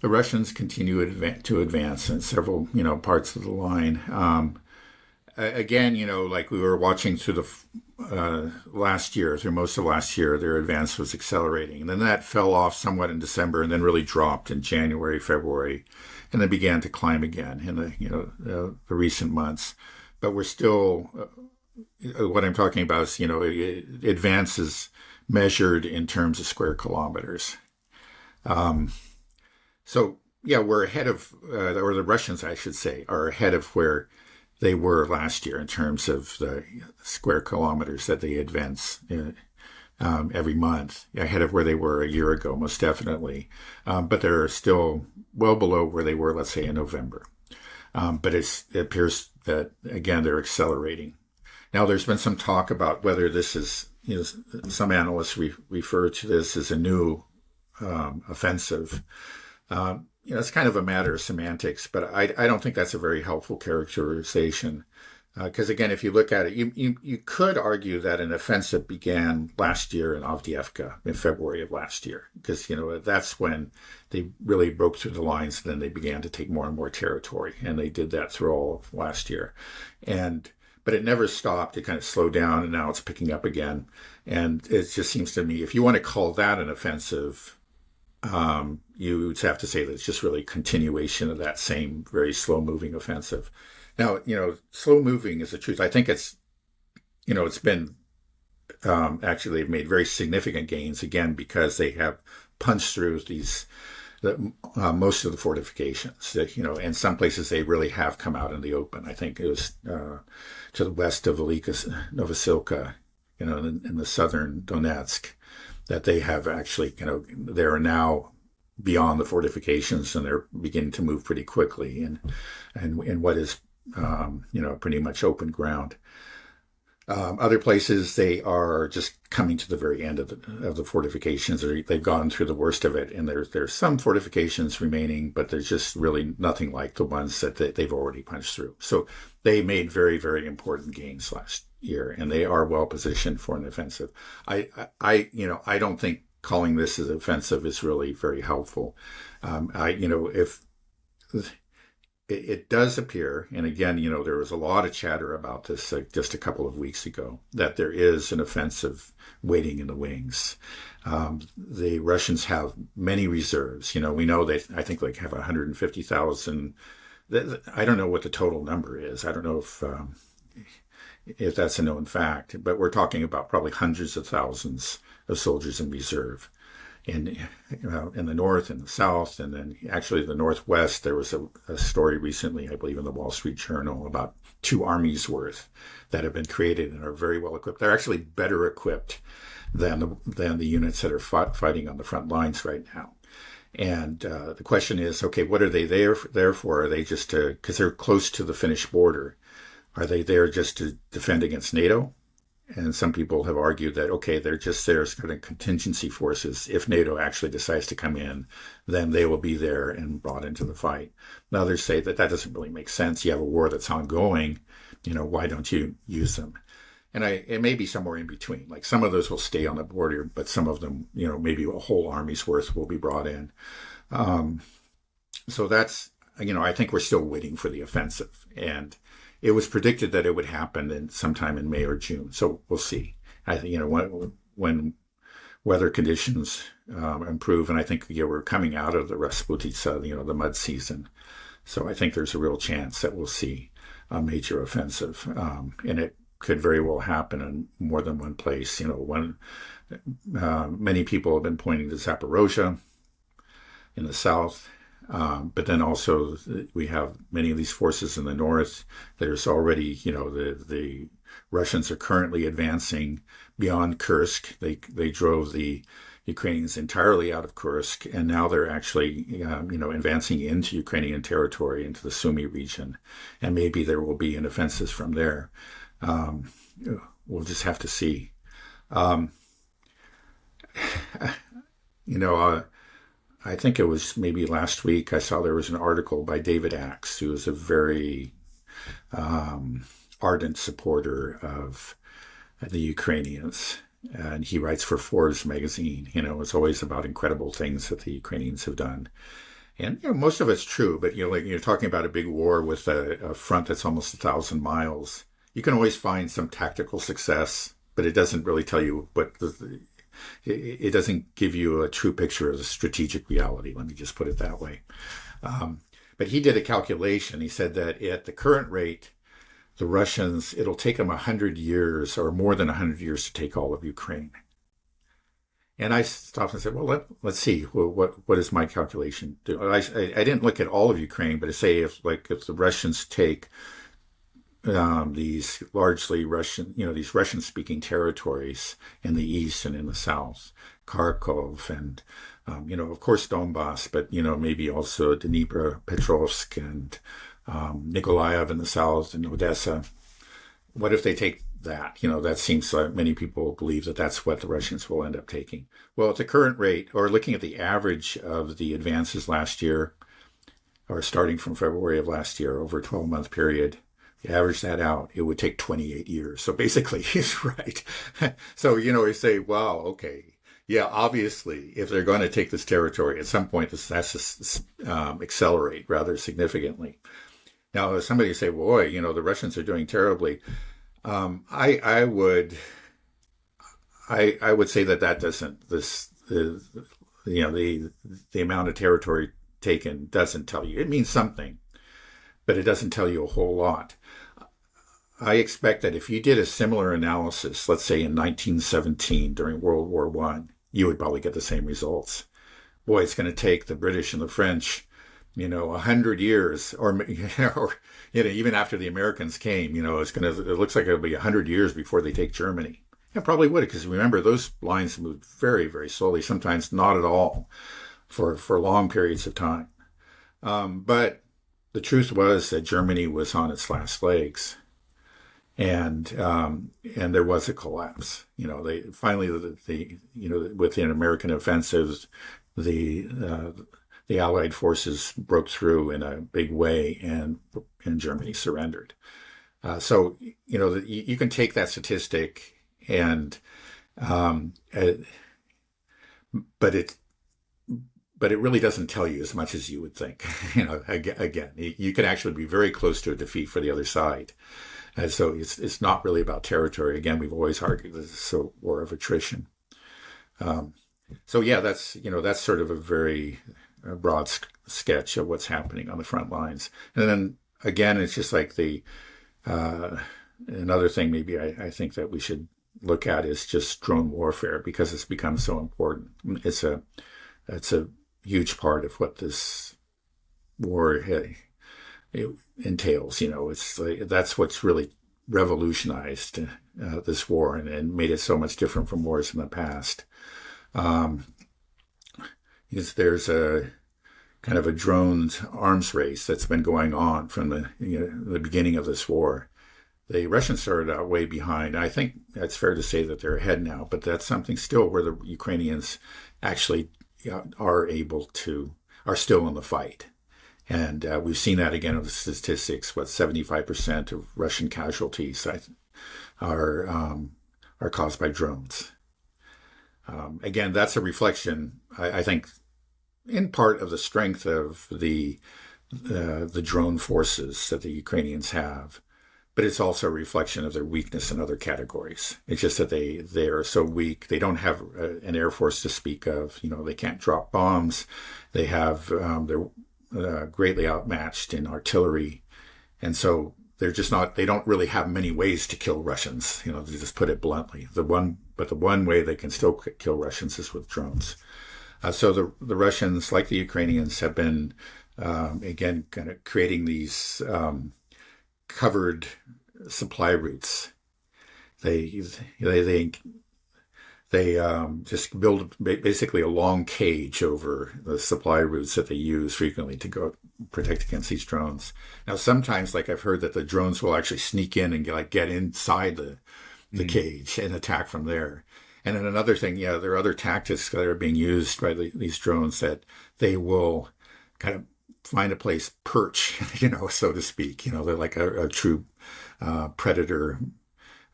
The Russians continue to advance in several, parts of the line. Again, like we were watching through the last year, through most of last year, their advance was accelerating. And then that fell off somewhat in December and then really dropped in January, February, and then began to climb again in the recent months. But we're still, what I'm talking about is, advances measured in terms of square kilometers. So, yeah, we're ahead of, or the Russians, I should say, are ahead of where they were last year in terms of the square kilometers that they advance every month, ahead of where they were a year ago, most definitely. But they're still well below where they were, let's say, in November. But it appears that, again, they're accelerating. Now, there's been some talk about whether this is, some analysts refer to this as a new offensive. It's kind of a matter of semantics, but I don't think that's a very helpful characterization. Because again, if you look at it, you could argue that an offensive began last year in Avdiivka in February of last year, because that's when they really broke through the lines. And then they began to take more and more territory, and they did that through all of last year, but it never stopped. It kind of slowed down, and now it's picking up again. And it just seems to me, if you want to call that an offensive, you would have to say that it's just really continuation of that same very slow moving offensive. Now, slow moving is the truth. I think it's been, actually they've made very significant gains again, because they have punched through most of the fortifications that, in some places they really have come out in the open. I think it was, to the west of Velika Novosilka, in the southern Donetsk, that they have actually, they're now beyond the fortifications, and they're beginning to move pretty quickly and what is, pretty much open ground. Other places, they are just coming to the very end of the fortifications. They've gone through the worst of it, and there's some fortifications remaining, but there's just really nothing like the ones that they've already punched through. So they made very, very important gains last year, and they are well positioned for an offensive. I don't think calling this as offensive is really very helpful. If it does appear, and again, there was a lot of chatter about this just a couple of weeks ago, that there is an offensive waiting in the wings. The Russians have many reserves. We know they, I think, have 150,000. I don't know what the total number is. I don't know if that's a known fact, but we're talking about probably hundreds of thousands of soldiers in reserve. In the north and the south, and then actually the northwest. There was a story recently, I believe, in the Wall Street Journal about 2 armies worth that have been created and are very well equipped. They're actually better equipped than the units that are fighting on the front lines right now. And the question is, okay, what are they there for? Are they just because they're close to the Finnish border? Are they there just to defend against NATO? And some people have argued that, okay, they're just there as kind of contingency forces. If NATO actually decides to come in, then they will be there and brought into the fight. And others say that doesn't really make sense. You have a war that's ongoing. Why don't you use them? And it may be somewhere in between. Like some of those will stay on the border, but some of them, maybe a whole army's worth will be brought in. So that's, I think we're still waiting for the offensive. And it was predicted that it would happen sometime in May or June. So we'll see. I think, when weather conditions improve, and I think we're coming out of the Rasputitsa, the mud season. So I think there's a real chance that we'll see a major offensive. And it could very well happen in more than one place. Many people have been pointing to Zaporozhye in the south. But then also we have many of these forces in the north. There's already, the Russians are currently advancing beyond Kursk. They drove the Ukrainians entirely out of Kursk, and now they're actually, advancing into Ukrainian territory, into the Sumy region, and maybe there will be an offensive from there. We'll just have to see. I think it was maybe last week I saw there was an article by David Axe, who is a very ardent supporter of the Ukrainians. And he writes for Forbes magazine. It's always about incredible things that the Ukrainians have done. And most of it's true, but like you're talking about a big war with a front that's almost 1,000 miles. You can always find some tactical success, but it doesn't really tell you it doesn't give you a true picture of the strategic reality. Let me just put it that way. Um, but he did a calculation. He said that at the current rate, the Russians, it'll take them 100 years or more than 100 years to take all of Ukraine. And I stopped and said, well, let's see, what does my calculation do? I didn't look at all of Ukraine, but to say if the Russians take these largely Russian, these Russian speaking territories in the east and in the south, Kharkov and, of course, Donbass, but, maybe also Dnipropetrovsk and Nikolaev in the south and Odessa. What if they take that? That seems like many people believe that that's what the Russians will end up taking. Well, at the current rate, or looking at the average of the advances last year, or starting from February of last year over a 12-month period, you average that out, it would take 28 years. So basically, he's right. So, you say, wow, okay. Yeah, obviously, if they're going to take this territory, at some point, this has to accelerate rather significantly. Now, if somebody say, boy, the Russians are doing terribly, I would say that doesn't, the amount of territory taken doesn't tell you. It means something, but it doesn't tell you a whole lot. I expect that if you did a similar analysis, let's say in 1917 during World War I, you would probably get the same results. Boy, it's going to take the British and the French 100 years, or even after the Americans came, it looks like it'll be 100 years before they take Germany. Yeah, probably would, because remember, those lines moved very, very slowly, sometimes not at all, for long periods of time. But the truth was that Germany was on its last legs, and there was a collapse. They finally, within American offensives, the Allied forces broke through in a big way, and Germany surrendered. So you can take that statistic, and but it really doesn't tell you as much as you would think. Again, you can actually be very close to a defeat for the other side. And so it's not really about territory. Again, we've always argued that it's a war of attrition. So yeah, that's sort of a very broad sketch of what's happening on the front lines. And then again, it's just like another thing maybe I think that we should look at is just drone warfare, because it's become so important. It's a huge part of what this war it entails. It's like, that's what's really revolutionized this war and made it so much different from wars in the past. Because there's a kind of a drones arms race that's been going on from the beginning of this war. The Russians started out way behind. I think it's fair to say that they're ahead now, but that's something still where the Ukrainians actually are still in the fight. And we've seen that again in the statistics. 75% of Russian casualties are caused by drones. Again, that's a reflection, I think, in part of the strength of the drone forces that the Ukrainians have, but it's also a reflection of their weakness in other categories. It's just that they are so weak. They don't have an air force to speak of. They can't drop bombs. They have they're greatly outmatched in artillery, and so they're just not. They don't really have many ways to kill Russians. To just put it bluntly, the one way they can still kill Russians is with drones. So the Russians, like the Ukrainians, have been again kind of creating these covered supply routes. They just build basically a long cage over the supply routes that they use frequently to go protect against these drones. Now, sometimes, like I've heard, that the drones will actually sneak in and get inside the cage and attack from there. And then another thing, there are other tactics that are being used by these drones, that they will kind of find a place, perch, so to speak. They're like a true predator,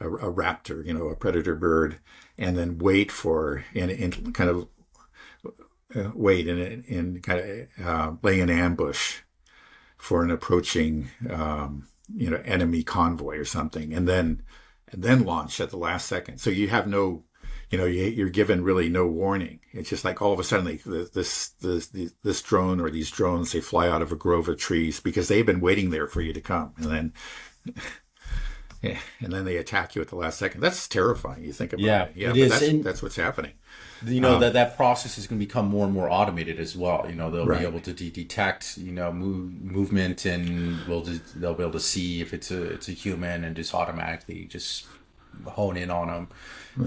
a raptor, a predator bird, and then wait for and kind of wait and kind of lay an ambush for an approaching, enemy convoy or something, and then launch at the last second. So you have no, you're given really no warning. It's just like all of a sudden, this drone or these drones, they fly out of a grove of trees because they've been waiting there for you to come, and then. Yeah, and then they attack you at the last second. That's terrifying. You think about it. Yeah, it is. That's what's happening. That process is going to become more and more automated as well. They'll Right. be able to detect, movement, and they'll be able to see if it's a human and just automatically just hone in on them.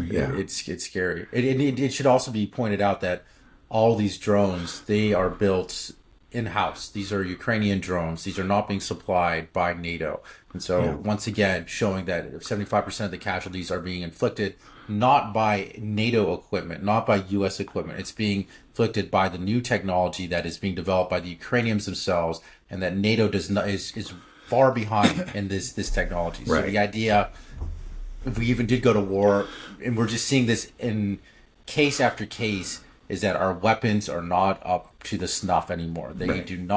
Yeah. It's scary. It should also be pointed out that all these drones, they are built in-house. These are Ukrainian drones. These are not being supplied by NATO. And so once again, showing that 75% of the casualties are being inflicted not by NATO equipment, not by US equipment. It's being inflicted by the new technology that is being developed by the Ukrainians themselves, and that NATO is far behind in this technology. So Right. the idea, if we even did go to war, and we're just seeing this in case after case, is that our weapons are not up to the snuff anymore. They're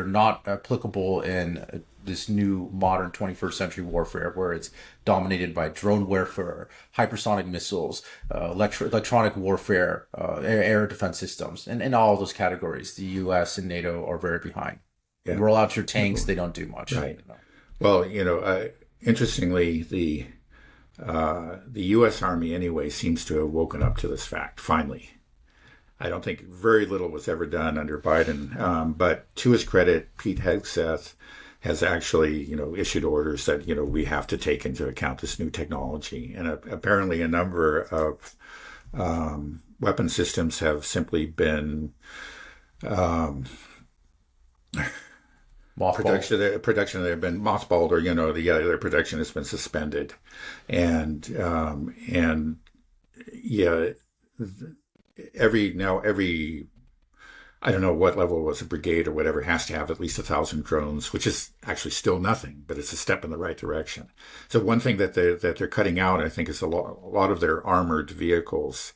not applicable in this new modern 21st century warfare, where it's dominated by drone warfare, hypersonic missiles, electronic warfare, air defense systems, and all those categories. The US and NATO are very behind. Yeah. Roll out your tanks, they don't do much. Right. Well, interestingly, the U.S. Army anyway seems to have woken up to this fact finally. I don't think very little was ever done under Biden, but to his credit, Pete Hegseth has actually, issued orders that, we have to take into account this new technology. And apparently a number of weapon systems have simply been production that have been mothballed, or their production has been suspended, and every I don't know what level it was, a brigade or whatever, has to have at least 1,000 drones, which is actually still nothing, but it's a step in the right direction. So one thing that they're cutting out, I think, is a lot of their armored vehicles.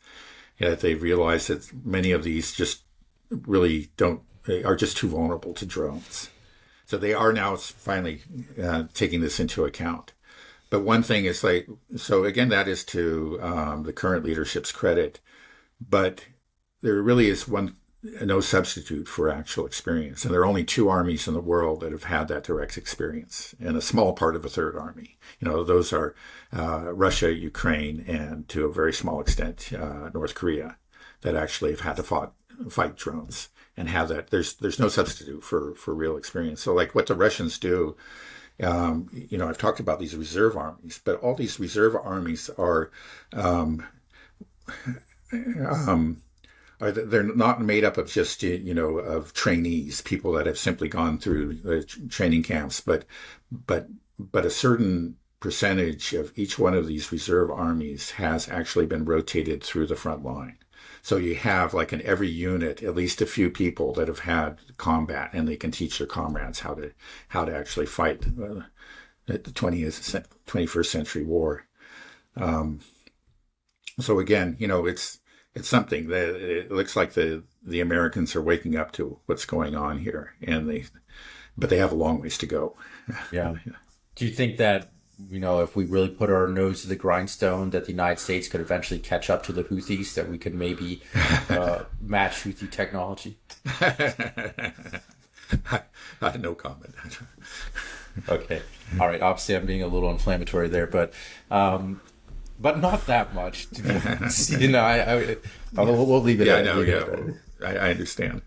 That they realize that many of these just really are just too vulnerable to drones. So they are now finally taking this into account. But one thing is so again, that is to the current leadership's credit, but there really is no substitute for actual experience. And there are only two armies in the world that have had that direct experience, and a small part of a third army. Those are Russia, Ukraine, and to a very small extent, North Korea, that actually have had to fight drones and have that. There's no substitute for real experience. So like what the Russians do, I've talked about these reserve armies, but all these reserve armies are, they're not made up of just, of trainees, people that have simply gone through training camps, but a certain percentage of each one of these reserve armies has actually been rotated through the front line. So you have, like, in every unit, at least a few people that have had combat, and they can teach their comrades how to actually fight the 21st century war. So again, it's something that it looks like the Americans are waking up to what's going on here, but they have a long ways to go. Yeah. Do you think that, if we really put our nose to the grindstone, that the United States could eventually catch up to the Houthis, that we could maybe match Houthi technology? No comment. Okay. All right. Obviously, I'm being a little inflammatory there, but not that much. To be honest. We'll leave it. Yeah, I know. Yeah, I understand.